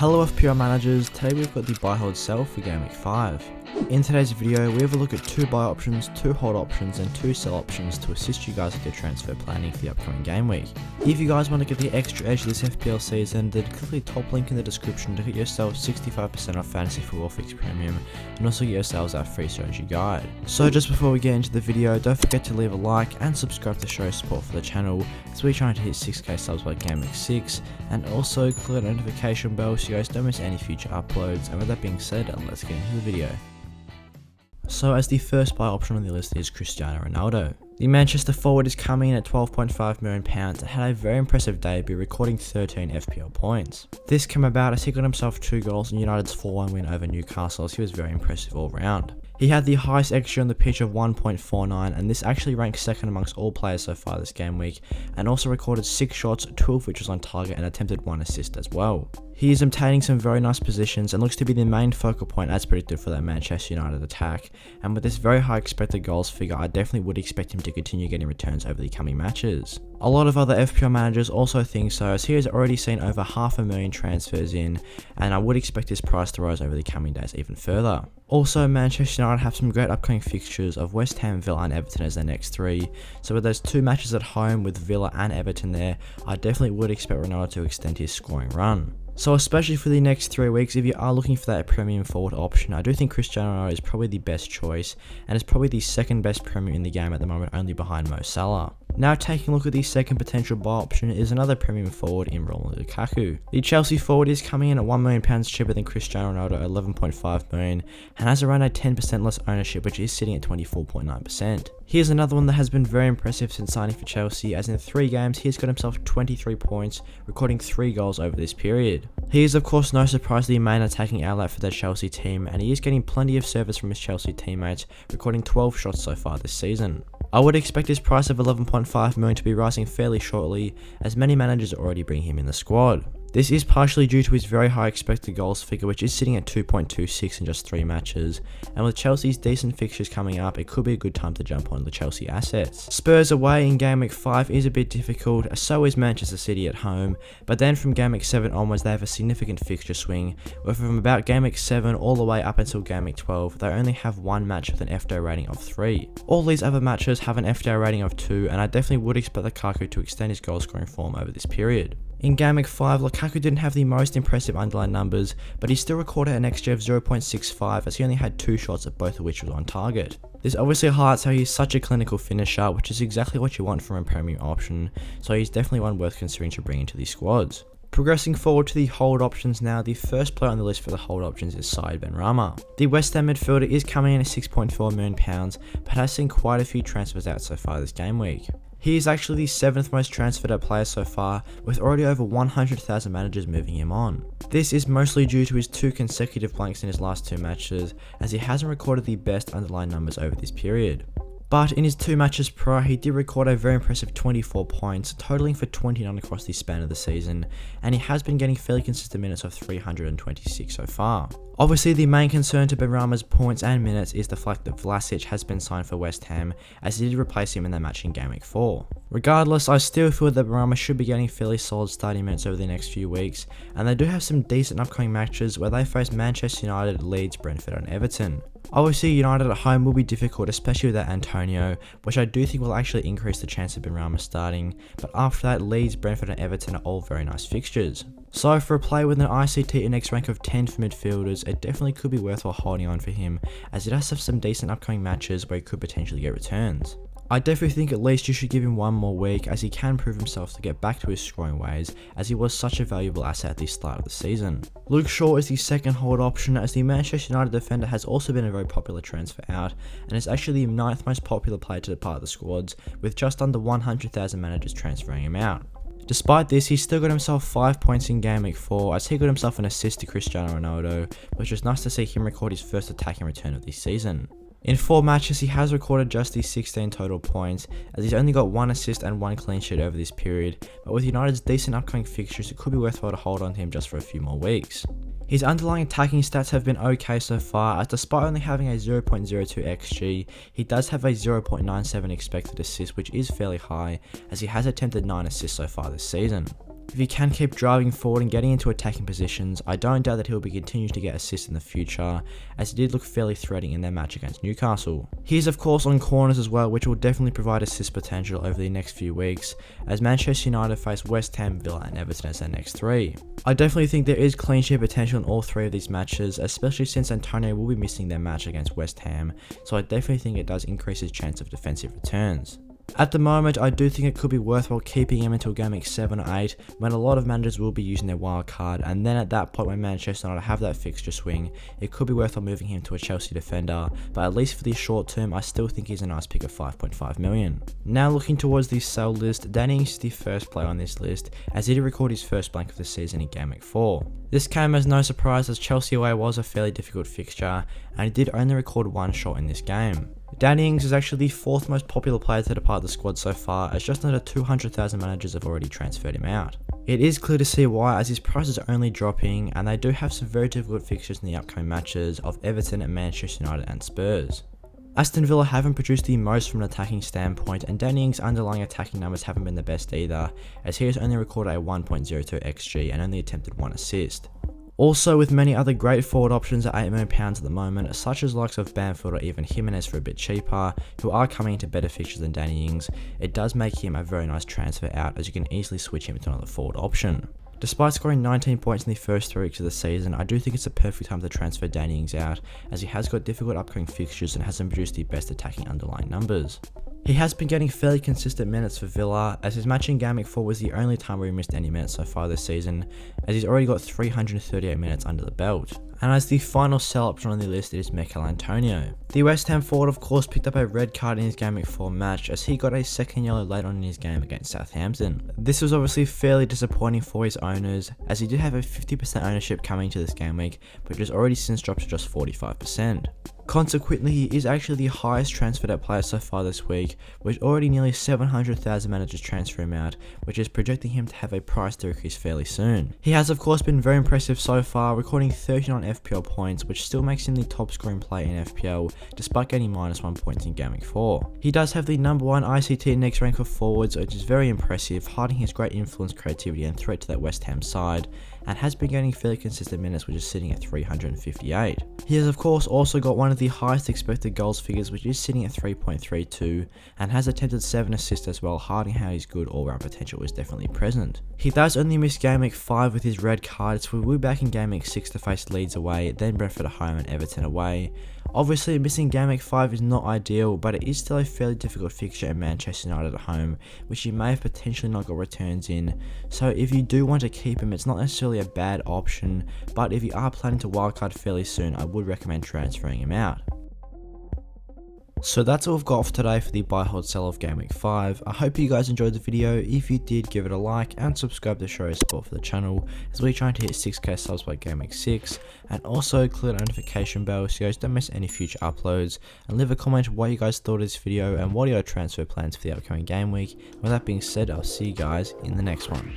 Hello FPL managers, today we've got the buy hold sell for Game Week 5. In today's video we have a look at 2 buy options, 2 hold options and 2 sell options to assist you guys with your transfer planning for the upcoming game week. If you guys want to get the extra edge this FPL season, then click the top link in the description to get yourself 65% off Fantasy Football Fix Premium and also get yourselves our free strategy guide. So just before we get into the video, don't forget to leave a like and subscribe to show support for the channel as we're trying to hit 6k subs by Game Week 6, and also click the notification bell so you guys don't miss any future uploads. And with that being said, let's get into the video. So as the first buy option on the list is Cristiano Ronaldo. The Manchester forward is coming in at £12.5 million and had a very impressive debut, recording 13 FPL points. This came about as he got himself 2 goals in United's 4-1 win over Newcastle, as he was very impressive all round. He had the highest XG on the pitch of 1.49, and this actually ranks second amongst all players so far this game week, and also recorded 6 shots, 2 of which was on target, and attempted 1 assist as well. He is obtaining some very nice positions and looks to be the main focal point as predicted for that Manchester United attack, and with this very high expected goals figure, I definitely would expect him to continue getting returns over the coming matches. A lot of other FPL managers also think so, as he has already seen over 500,000 transfers in, and I would expect his price to rise over the coming days even further. Also, Manchester United have some great upcoming fixtures of West Ham, Villa and Everton as their next 3, so with those 2 matches at home with Villa and Everton there, I definitely would expect Ronaldo to extend his scoring run. So especially for the next 3 weeks, if you are looking for that premium forward option, I do think Cristiano Ronaldo is probably the best choice, and is probably the second best premium in the game at the moment, only behind Mo Salah. Now taking a look at the second potential buy option is another premium forward in Romelu Lukaku. The Chelsea forward is coming in at £1 million cheaper than Cristiano Ronaldo at £11.5 million, and has around a 10% less ownership, which is sitting at 24.9%. Here's another one that has been very impressive since signing for Chelsea, as in 3 games he has got himself 23 points, recording 3 goals over this period. He is of course no surprise the main attacking outlet for the Chelsea team, and he is getting plenty of service from his Chelsea teammates, recording 12 shots so far this season. I would expect his price of £11.5 million to be rising fairly shortly, as many managers already bring him in the squad. This is partially due to his very high expected goals figure, which is sitting at 2.26 in just 3 matches, and with Chelsea's decent fixtures coming up, it could be a good time to jump on the Chelsea assets. Spurs away in Game Week 5 is a bit difficult, so is Manchester City at home, but then from Game Week 7 onwards they have a significant fixture swing, where from about Game Week 7 all the way up until Game Week 12, they only have 1 match with an FPL rating of 3. All these other matches have an FPL rating of 2, and I definitely would expect Lukaku to extend his goal scoring form over this period. In Game Week 5, Lukaku didn't have the most impressive underlying numbers, but he still recorded an XG of 0.65, as he only had 2 shots, at both of which was on target. This obviously highlights how he's such a clinical finisher, which is exactly what you want from a premium option, so he's definitely one worth considering to bring into these squads. Progressing forward to the hold options now, the first player on the list for the hold options is Said Benrahma. The West Ham midfielder is coming in at £6.4 million, but has seen quite a few transfers out so far this game week. He is actually the 7th most transferred out player so far, with already over 100,000 managers moving him on. This is mostly due to his 2 consecutive blanks in his last 2 matches, as he hasn't recorded the best underlying numbers over this period. But in his 2 matches prior, he did record a very impressive 24 points, totaling for 29 across the span of the season, and he has been getting fairly consistent minutes of 326 so far. Obviously, the main concern to Benrahma's points and minutes is the fact that Vlasic has been signed for West Ham, as he did replace him in their match in Game Week 4. Regardless, I still feel that Benrahma should be getting fairly solid starting minutes over the next few weeks, and they do have some decent upcoming matches where they face Manchester United, Leeds, Brentford and Everton. Obviously, United at home will be difficult, especially with that Antonio, which I do think will actually increase the chance of Benrahma starting, but after that, Leeds, Brentford and Everton are all very nice fixtures. So for a player with an ICT index rank of 10 for midfielders, it definitely could be worthwhile holding on for him, as he does have some decent upcoming matches where he could potentially get returns. I definitely think at least you should give him 1 more week, as he can prove himself to get back to his scoring ways, as he was such a valuable asset at the start of the season. Luke Shaw is the second hold option, as the Manchester United defender has also been a very popular transfer out, and is actually the 9th most popular player to depart the squads, with just under 100,000 managers transferring him out. Despite this, he still got himself 5 points in Game Week 4, as he got himself an assist to Cristiano Ronaldo, which was nice to see him record his first attacking return of this season. In 4 matches, he has recorded just these 16 total points, as he's only got 1 assist and 1 clean sheet over this period, but with United's decent upcoming fixtures, it could be worthwhile to hold on to him just for a few more weeks. His underlying attacking stats have been okay so far, as despite only having a 0.02 XG, he does have a 0.97 expected assist, which is fairly high, as he has attempted 9 assists so far this season. If he can keep driving forward and getting into attacking positions, I don't doubt that he will be continuing to get assists in the future, as he did look fairly threatening in their match against Newcastle. He is of course on corners as well, which will definitely provide assist potential over the next few weeks, as Manchester United face West Ham, Villa and Everton as their next three. I definitely think there is clean sheet potential in all three of these matches, especially since Antonio will be missing their match against West Ham, so I definitely think it does increase his chance of defensive returns. At the moment, I do think it could be worthwhile keeping him until game week 7 or 8, when a lot of managers will be using their wild card, and then at that point when Manchester United have that fixture swing, it could be worthwhile moving him to a Chelsea defender, but at least for the short term, I still think he's a nice pick of 5.5 million. Now looking towards the sell list, Danny Ings is the first player on this list, as he did record his first blank of the season in game week 4. This came as no surprise, as Chelsea away was a fairly difficult fixture, and he did only record one shot in this game. Danny Ings is actually the fourth most popular player to depart the squad so far, as just under 200,000 managers have already transferred him out. It is clear to see why, as his price is only dropping, and they do have some very difficult fixtures in the upcoming matches of Everton and Manchester United and Spurs. Aston Villa haven't produced the most from an attacking standpoint, and Danny Ings' underlying attacking numbers haven't been the best either, as he has only recorded a 1.02 XG and only attempted one assist. Also, with many other great forward options at £8 million at the moment, such as likes of Bamford or even Jimenez for a bit cheaper, who are coming into better fixtures than Danny Ings, it does make him a very nice transfer out, as you can easily switch him to another forward option. Despite scoring 19 points in the first 3 weeks of the season, I do think it's a perfect time to transfer Danny Ings out, as he has got difficult upcoming fixtures and hasn't produced the best attacking underlying numbers. He has been getting fairly consistent minutes for Villa, as his match in game week 4 was the only time where he missed any minutes so far this season, as he's already got 338 minutes under the belt. And as the final sell option on the list, it is Mikel Antonio. The West Ham forward of course picked up a red card in his game week 4 match, as he got a second yellow late on in his game against Southampton. This was obviously fairly disappointing for his owners, as he did have a 50% ownership coming to this game week, but has already since dropped to just 45%. Consequently, he is actually the highest transferred out player so far this week, with already nearly 700,000 managers transfer him out, which is projecting him to have a price decrease fairly soon. He has of course been very impressive so far, recording 39 FPL points, which still makes him the top scoring player in FPL, despite getting -1 points in game week 4. He does have the number 1 ICT next rank for forwards, which is very impressive, hiding his great influence, creativity and threat to that West Ham side, and has been getting fairly consistent minutes, which is sitting at 358. He has of course also got one of the highest expected goals figures, which is sitting at 3.32, and has attempted 7 assists as well, hiding how his good all-round potential is definitely present. He does only miss game week 5 with his red card, so we'll be back in game week 6 to face Leeds away, then Brentford at home and Everton away. Obviously, missing game week 5 is not ideal, but it is still a fairly difficult fixture in Manchester United at home, which you may have potentially not got returns in. So if you do want to keep him, it's not necessarily a bad option, but if you are planning to wildcard fairly soon, I would recommend transferring him out. So that's all I've got for today for the buy, hold, sell of game week 5. I hope you guys enjoyed the video. If you did, give it a like and subscribe to show your support for the channel, as we're trying to hit 6k subs by game week 6, and also click the notification bell so you guys don't miss any future uploads, and leave a comment what you guys thought of this video and what are your transfer plans for the upcoming game week. With that being said, I'll see you guys in the next one.